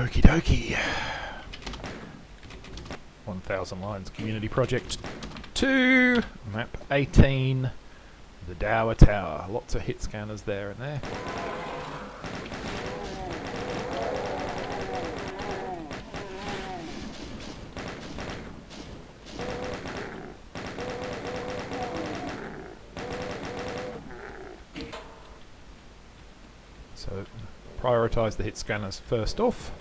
Okie dokie. 1000 Lines Community Project 2, Map 18, the Dower Tower. Lots of hit scanners there and there. So prioritise the hit scanners first off.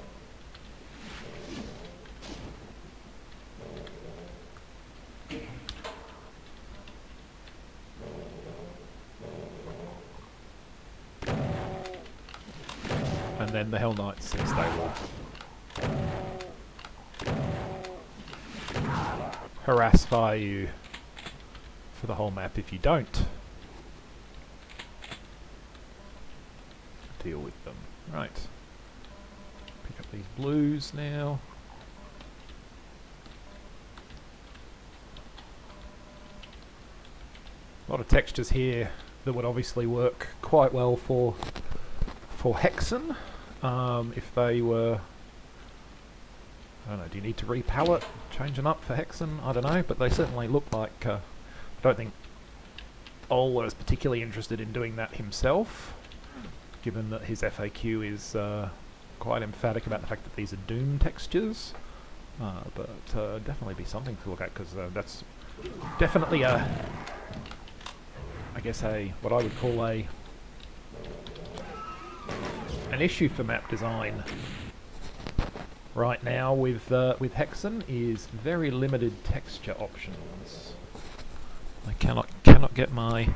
And then the Hell Knights, since they will harass fire you for the whole map if you don't deal with them. Right. Pick up these blues now. A lot of textures here that would obviously work quite well for Hexen. If they were, I don't know, do you need to repalette, change them up for Hexen? I don't know, but they certainly look like, I don't think Ol was particularly interested in doing that himself, given that his FAQ is quite emphatic about the fact that these are Doom textures. But definitely be something to look at, because that's definitely a, I guess what I would call an issue for map design right now with Hexen is very limited texture options. I cannot get my,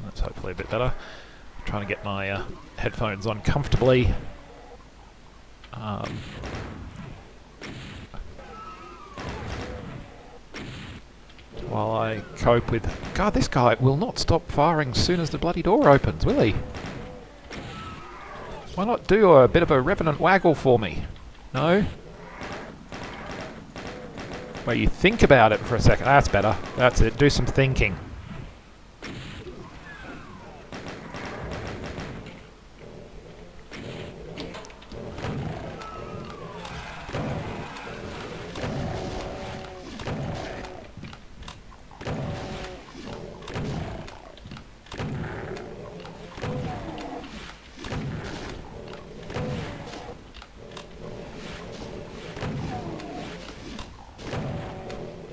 that's hopefully a bit better. I'm trying to get my headphones on comfortably. While I cope with, God, this guy will not stop firing as soon as the bloody door opens, will he? Why not do a bit of a revenant waggle for me? No? Well, you think about it for a second. That's better. That's it. Do some thinking.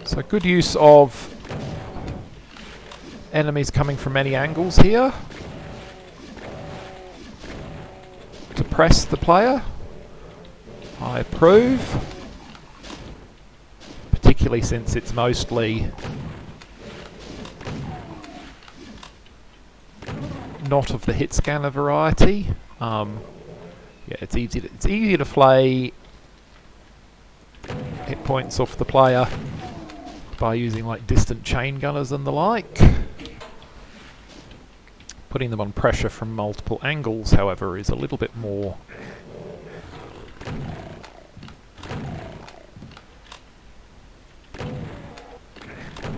So good use of enemies coming from many angles here to press the player. I approve, particularly since it's mostly not of the hit scanner variety. Yeah, it's easy to flay hit points off the player by using like distant chain gunners and the like. Putting them on pressure from multiple angles, however, is a little bit more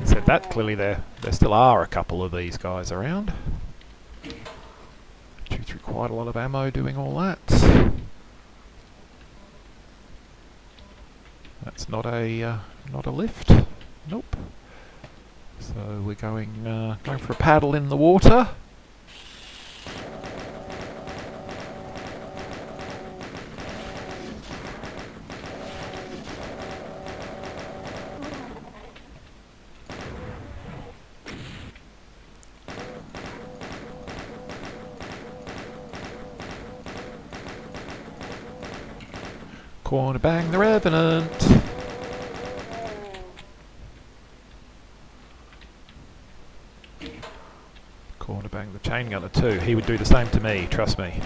said that clearly there still are a couple of these guys around. Chew through quite a lot of ammo doing all that. That's not a lift. Nope. So we're going for a paddle in the water. Corner bang the Revenant. Corner bang the chain gunner too. He would do the same to me, trust me.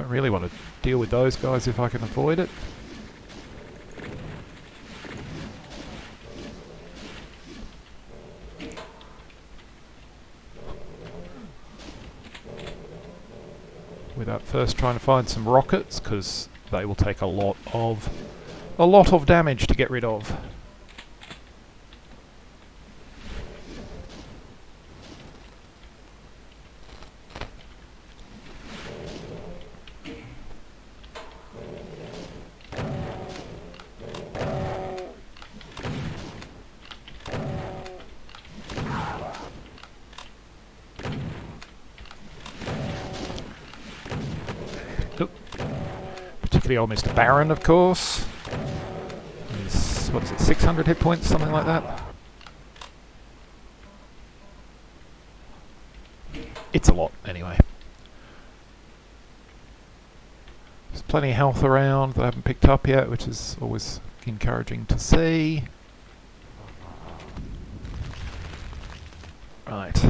Don't really want to deal with those guys if I can avoid it. Without first trying to find some rockets, because they will take a lot of damage to get rid of. Particularly old Mr. Baron, of course. He's, what is it, 600 hit points, something like that? It's a lot, anyway. There's plenty of health around that I haven't picked up yet, which is always encouraging to see. Right.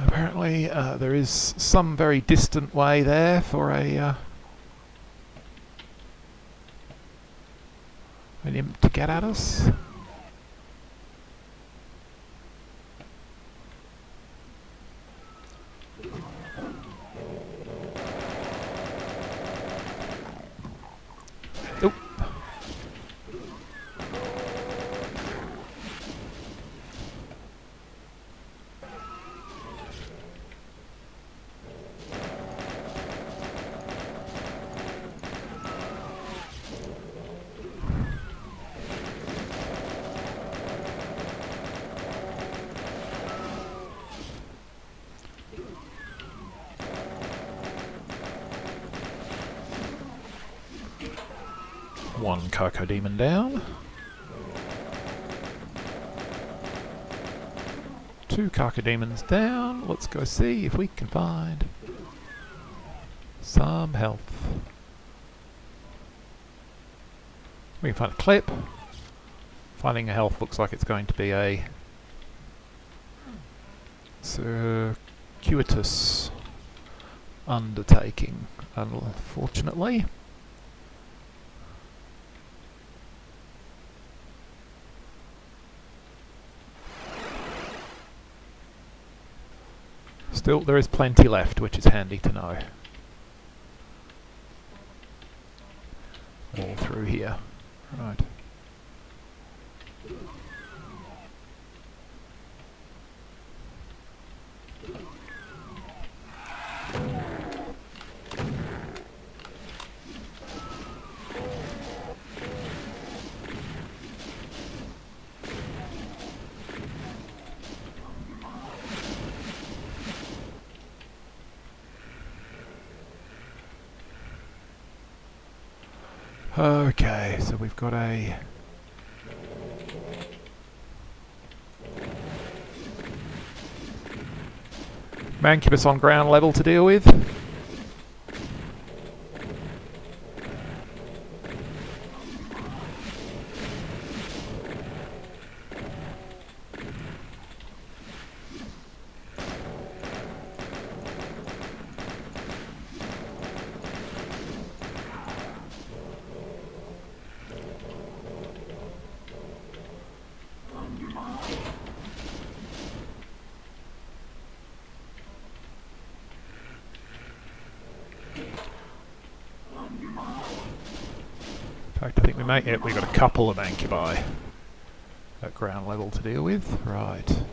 Apparently there is some very distant way there for an imp to get at us. Oop. One Cacodemon down. 2 Cacodemons down. Let's go see if we can find some health. We can find a clip. Finding a health looks like it's going to be a circuitous undertaking, unfortunately. Still, there is plenty left, which is handy to know. All through here. Right. Okay, so we've got a Mancubus on ground level to deal with. In fact, I think we may... Yeah, we've got a couple of Ancubi at ground level to deal with. Right.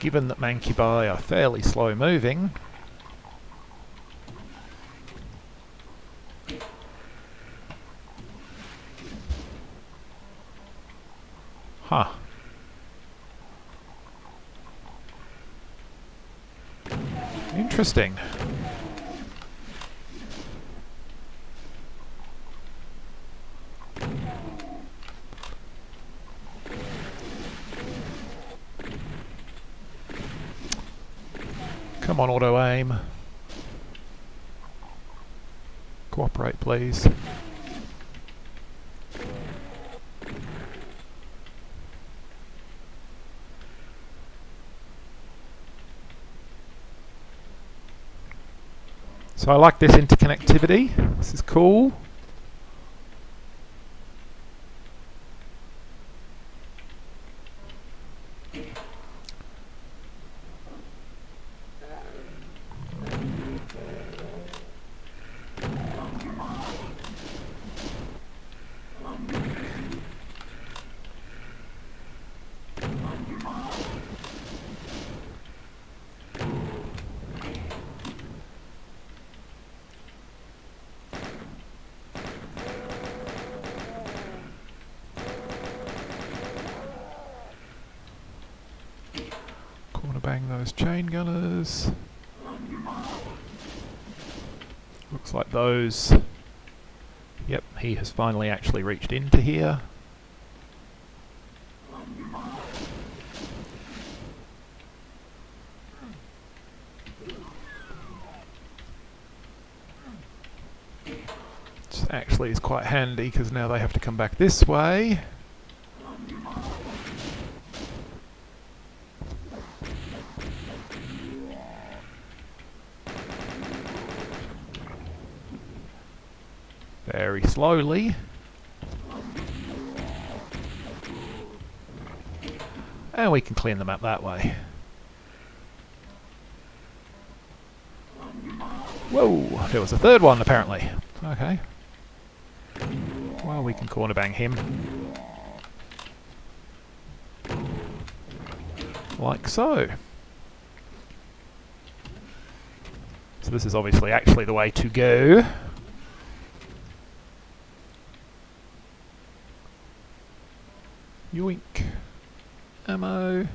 given that Mancubi are fairly slow moving, huh. Interesting. Come on, auto aim. Cooperate, please. So I like this interconnectivity. This is cool. Bang those chain gunners. Looks like those... Yep, he has finally actually reached into here. Which actually is quite handy because now they have to come back this way. Very slowly. And we can clean them up that way. Whoa, there was a third one apparently. Okay. Well, we can corner bang him. Like so. So this is obviously actually the way to go. Yoink. Ammo.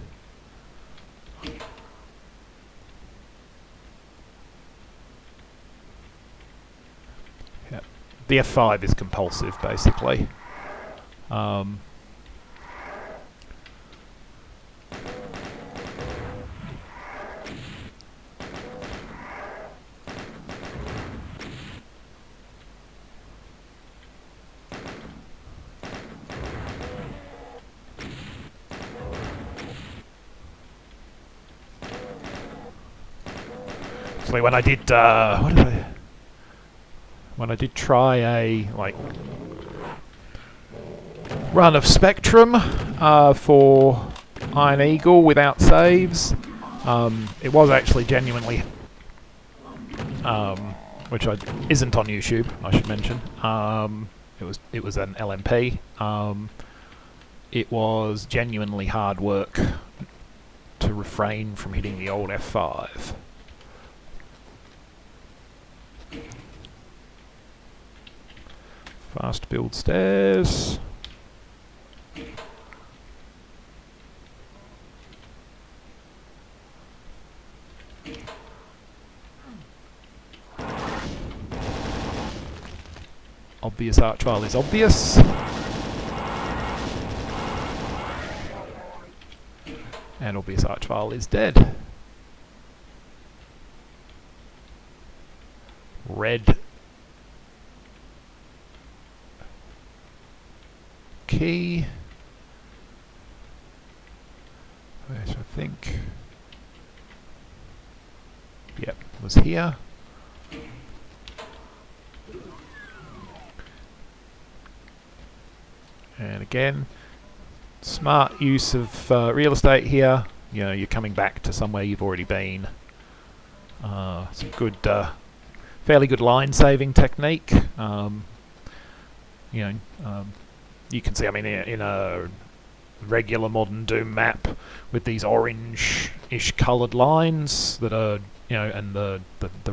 Yep. The F5 is compulsive, basically. When I did, when I did try a run of Spectrum for Iron Eagle without saves, it was actually genuinely, which isn't on YouTube, I should mention. It was an LMP. It was genuinely hard work to refrain from hitting the old F5. Fast build stairs. Obvious archvile is obvious. And obvious archvile is dead. Red key, which I think, yep, was here. And again, smart use of real estate here. You know, you're coming back to somewhere you've already been. Some good, fairly good line saving technique. You know, you can see, I mean, in a regular modern Doom map with these orange-ish coloured lines that are, you know, and the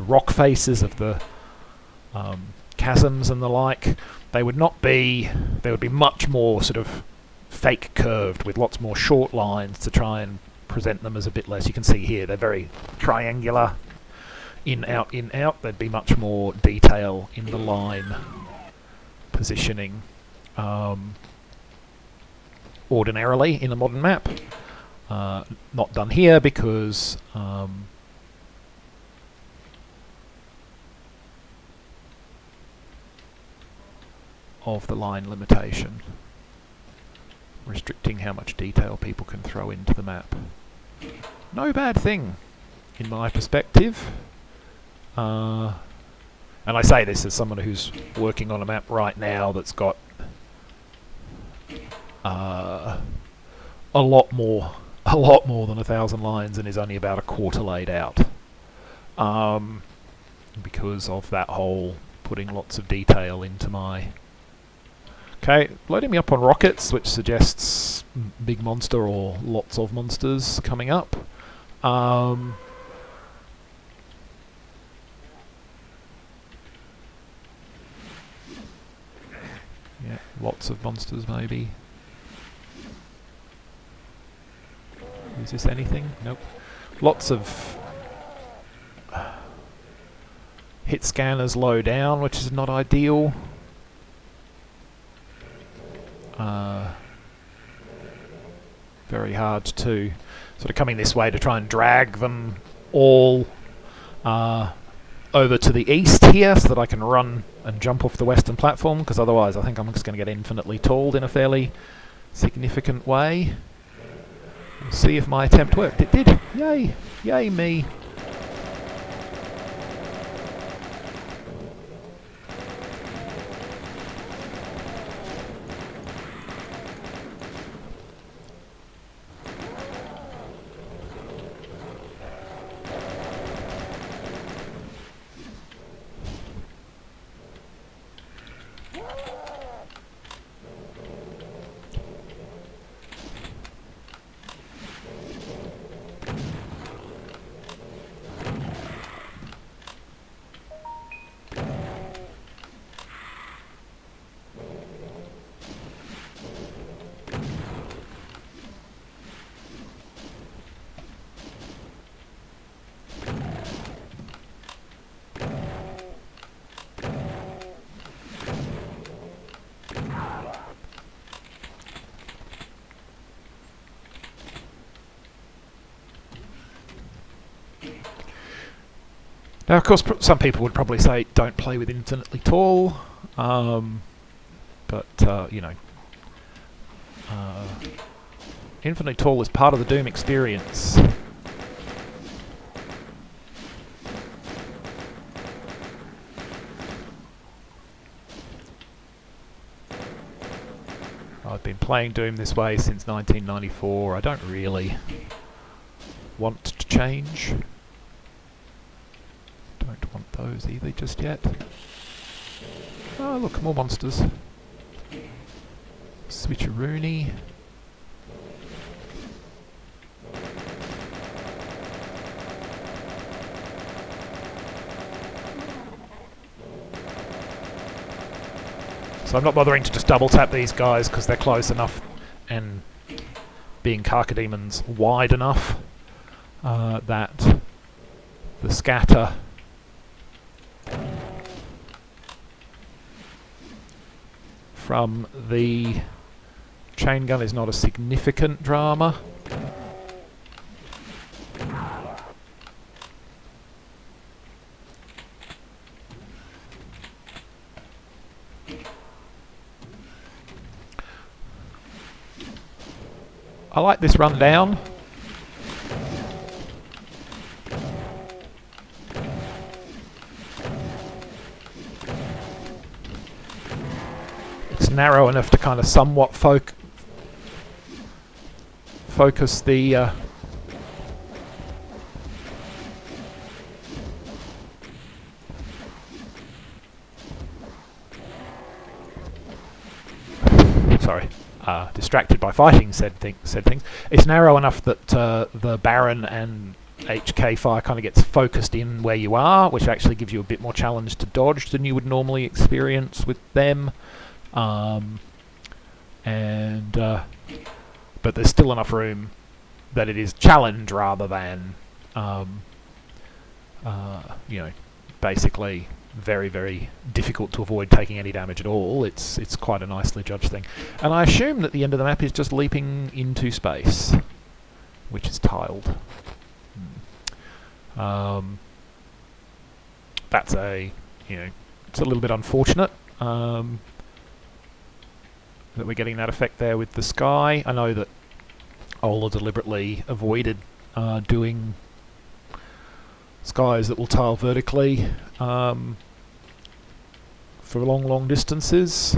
rock faces of the chasms and the like, they would be much more sort of fake curved with lots more short lines to try and present them as a bit less. You can see here they're very triangular, in out in out. There'd be much more detail in the line positioning ordinarily in a modern map. Not done here because of the line limitation, restricting how much detail people can throw into the map. No bad thing, in my perspective. And I say this as someone who's working on a map right now that's got a lot more than 1,000 lines and is only about a quarter laid out. Because of that whole putting lots of detail into my... Okay, loading me up on rockets, which suggests big monster or lots of monsters coming up. Yeah, lots of monsters maybe. Is this anything? Nope. Lots of hit scanners low down, which is not ideal. Very hard to sort of coming this way to try and drag them all over to the east here so that I can run and jump off the western platform, because otherwise I think I'm just going to get infinitely talled in a fairly significant way. We'll see if my attempt worked. It did! Yay! Yay me! Now, of course, some people would probably say don't play with infinitely tall, but you know, infinitely tall is part of the Doom experience. I've been playing Doom this way since 1994. I don't really want to change. Don't want those either just yet. Oh look, more monsters. Switcheroony. So I'm not bothering to just double tap these guys because they're close enough, and being Carcademons wide enough that the scatter from the chain gun is not a significant drama. I like this run down. It's narrow enough to kind of somewhat focus the sorry. distracted by fighting said things. It's narrow enough that the Baron and HK fire kind of gets focused in where you are, which actually gives you a bit more challenge to dodge than you would normally experience with them. But there's still enough room that it is challenge rather than, basically very, very difficult to avoid taking any damage at all. It's quite a nicely judged thing. And I assume that the end of the map is just leaping into space, which is tiled. That's it's a little bit unfortunate that we're getting that effect there with the sky. I know that Ola deliberately avoided doing skies that will tile vertically for long distances.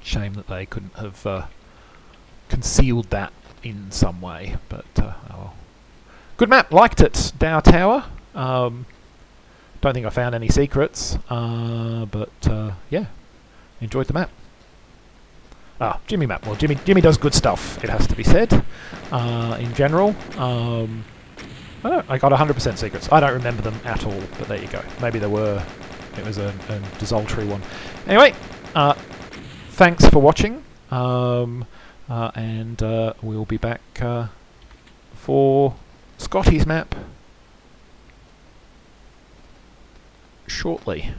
Shame that they couldn't have concealed that in some way, but oh well. Good map, liked it. Dow Tower. Don't think I found any secrets, but yeah, enjoyed the map. Jimmy map. Well, Jimmy does good stuff, it has to be said. In general, I got 100% secrets. I don't remember them at all, but there you go. Maybe there were. It was a desultory one. Anyway, thanks for watching, and we'll be back for Scotty's map shortly.